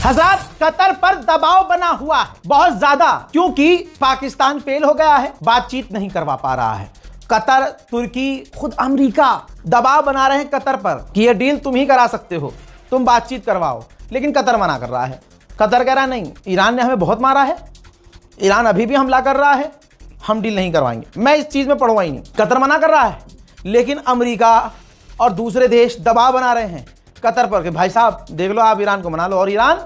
हज़रात, Qatar पर दबाव बना हुआ है बहुत ज्यादा, क्योंकि पाकिस्तान फेल हो गया है, बातचीत नहीं करवा पा रहा है। कतर, तुर्की, खुद अमेरिका दबाव बना रहे हैं कतर पर कि यह डील तुम ही करा सकते हो, तुम बातचीत करवाओ, लेकिन कतर मना कर रहा है। कतर कह रहा नहीं, ईरान ने हमें बहुत मारा है, ईरान अभी भी हमला कर रहा है, हम डील नहीं करवाएंगे। मैं इस चीज में पढ़ूंगा ही नहीं। कतर मना कर रहा है, लेकिन अमेरिका और दूसरे देश दबाव बना रहे हैं कतर पर कि भाई साहब देख लो, आप ईरान को मना लो, और ईरान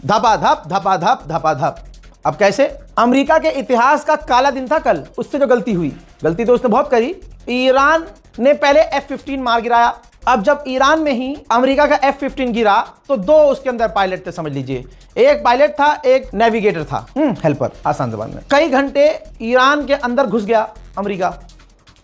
धपाधप धपाधप धपाधप। अब कैसे? अमेरिका के इतिहास का काला दिन था कल, उससे जो गलती हुई, गलती तो उसने बहुत करी। ईरान ने पहले F-15 मार गिराया। अब जब ईरान में ही अमेरिका का F-15 गिरा तो दो उसके अंदर पायलट थे, समझ लीजिए, एक पायलट था, एक नेविगेटर था, हेल्पर, आसान जबान में। कई घंटे ईरान के अंदर घुस गया अमेरिका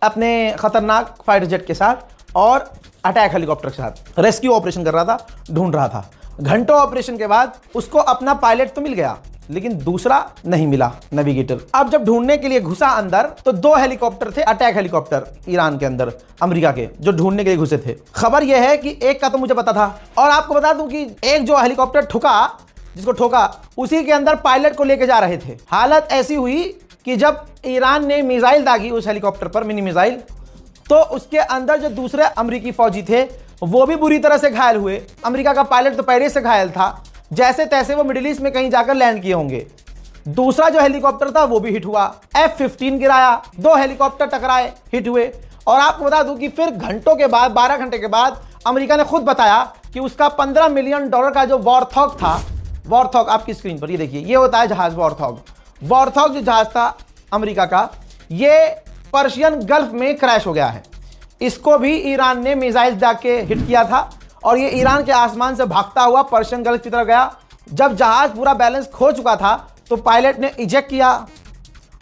अपने खतरनाक फाइटर जेट के साथ और अटैक हेलीकॉप्टर के साथ, रेस्क्यू ऑपरेशन कर रहा था, ढूंढ रहा था। घंटों ऑपरेशन के बाद उसको अपना पायलट तो मिल गया, लेकिन दूसरा नहीं मिला, नेविगेटर। अब जब ढूंढने के लिए घुसा अंदर तो दो हेलीकॉप्टर थे, अटैक हेलीकॉप्टर ईरान के अंदर, अमेरिका के, जो ढूंढने के लिए घुसे थे। खबर यह है कि एक का तो मुझे पता था, और आपको बता दूं कि एक जो हेलीकॉप्टर ठुका, जिसको ठोका, उसी के अंदर पायलट को लेके जा रहे थे। हालत ऐसी हुई कि जब ईरान ने मिसाइल दागी उस हेलीकॉप्टर पर, मिनी मिसाइल, तो उसके अंदर जो दूसरे अमेरिकी फौजी थे वो भी बुरी तरह से घायल हुए। अमेरिका का पायलट तो पहले से घायल था, जैसे तैसे वो मिडिल ईस्ट में कहीं जाकर लैंड किए होंगे। दूसरा जो हेलीकॉप्टर था वो भी हिट हुआ, F-15 गिराया, दो हेलीकॉप्टर टकराए, हिट हुए। और आपको बता दूं कि फिर घंटों के बाद, 12 घंटे के बाद, अमेरिका ने खुद बताया कि उसका $15 मिलियन का जो वॉरथॉग था, वॉरथॉग आपकी स्क्रीन पर ये देखिए, ये होता है जहाज वॉरथॉग। वॉरथॉग जो जहाज था अमेरिका का, ये पर्शियन गल्फ में क्रैश हो गया है। इसको भी ईरान ने मिसाइल दाग के हिट किया था और ये ईरान के आसमान से भागता हुआ पर्शियन गल्फ की तरफ गया। जब जहाज पूरा बैलेंस खो चुका था तो पायलट ने इजेक्ट किया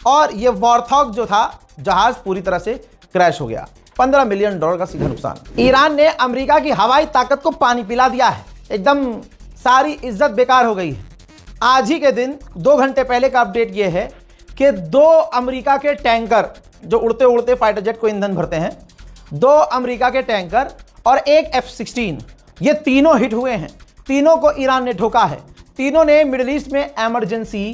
और ये वॉरथॉग जो था जहाज पूरी तरह से क्रैश हो गया। $15 मिलियन का सीधा नुकसान। ईरान ने अमेरिका की हवाई ताकत को पानी पिला दिया है, एकदम सारी इज्जत बेकार हो गई है। आज ही के दिन 2 घंटे पहले का अपडेट ये है कि 2 अमेरिका के टैंकर, जो उड़ते उड़ते फाइटर जेट को ईंधन भरते हैं, 2 अमेरिका के टैंकर और एक F-16, ये तीनों हिट हुए हैं। तीनों को ईरान ने ठोका है। तीनों ने मिडिल ईस्ट में इमरजेंसी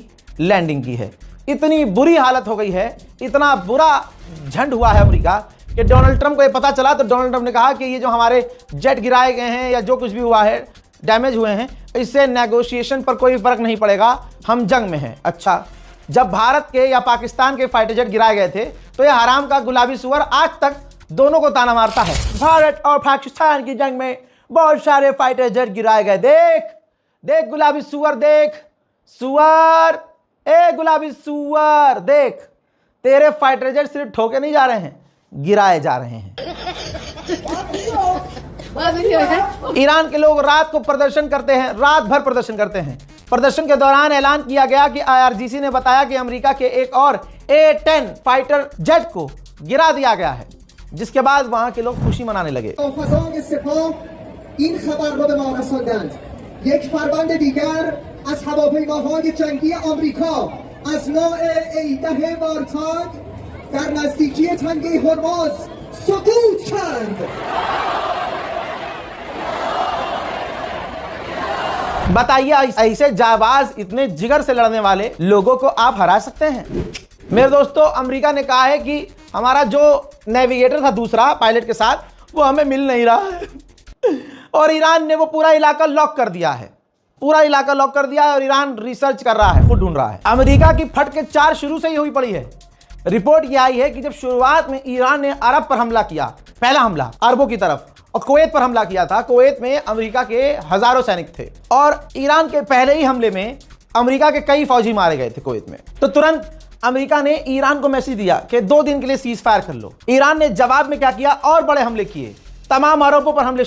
लैंडिंग की है। इतनी बुरी हालत हो गई है, इतना बुरा झंड हुआ है अमेरिका कि डोनाल्ड ट्रंप को ये पता चला तो डोनाल्ड ट्रंप ने कहा कि ये जो हमारे जेट गिराए गए हैं या जो कुछ भी हुआ है, डैमेज हुए हैं, इससे नेगोशिएशन पर कोई फर्क नहीं पड़ेगा, हम जंग में हैं। अच्छा, जब भारत के या पाकिस्तान के फाइटर जेट गिराए गए थे तो यह हराम का गुलाबी सुअर आज तक दोनों को ताना मारता है। भारत और पाकिस्तान की जंग में बहुत सारे फाइटर जेट गिराए गए। देख देख गुलाबी सुअर, देख सुअर, ए गुलाबी सुअर, देख तेरे फाइटर जेट सिर्फ ठोके नहीं जा रहे हैं, गिराए जा रहे हैं। ईरान के लोग रात को प्रदर्शन करते हैं, रात भर प्रदर्शन करते हैं। प्रदर्शन के दौरान ऐलान किया गया कि IRGC ने बताया कि अमेरिका के एक और A-10 फाइटर जेट को गिरा दिया गया है, जिसके बाद वहां के लोग खुशी मनाने लगे। बताइए, ऐसे जाबाज, इतने जिगर से लड़ने वाले लोगों को आप हरा सकते हैं? मेरे दोस्तों, अमेरिका ने कहा है कि हमारा जो नेविगेटर था दूसरा पायलट के साथ, वो हमें मिल नहीं रहा है और ईरान ने वो पूरा इलाका लॉक कर दिया है, पूरा इलाका लॉक कर दिया है और ईरान रिसर्च कर रहा है, खुद ढूंढ रहा है। अमेरिका की फट के 4 शुरू से ही हुई पड़ी है। रिपोर्ट ये आई है कि जब शुरुआत में ईरान ने अरब पर हमला किया, पहला हमला अरबों की तरफ, और कुवैत पर हमला किया था। कुवैत में अमेरिका के हजारों सैनिक थे और ईरान के पहले ही हमले में अमेरिका के कई फौजी मारे गए थे कुवैत में। तो तुरंत अमेरिका ने ईरान को मैसेज दिया कि 2 दिन के लिए सीज फायर कर लो। ईरान ने जवाब में क्या किया, और बड़े हमले किए, तमाम अरबों पर हमले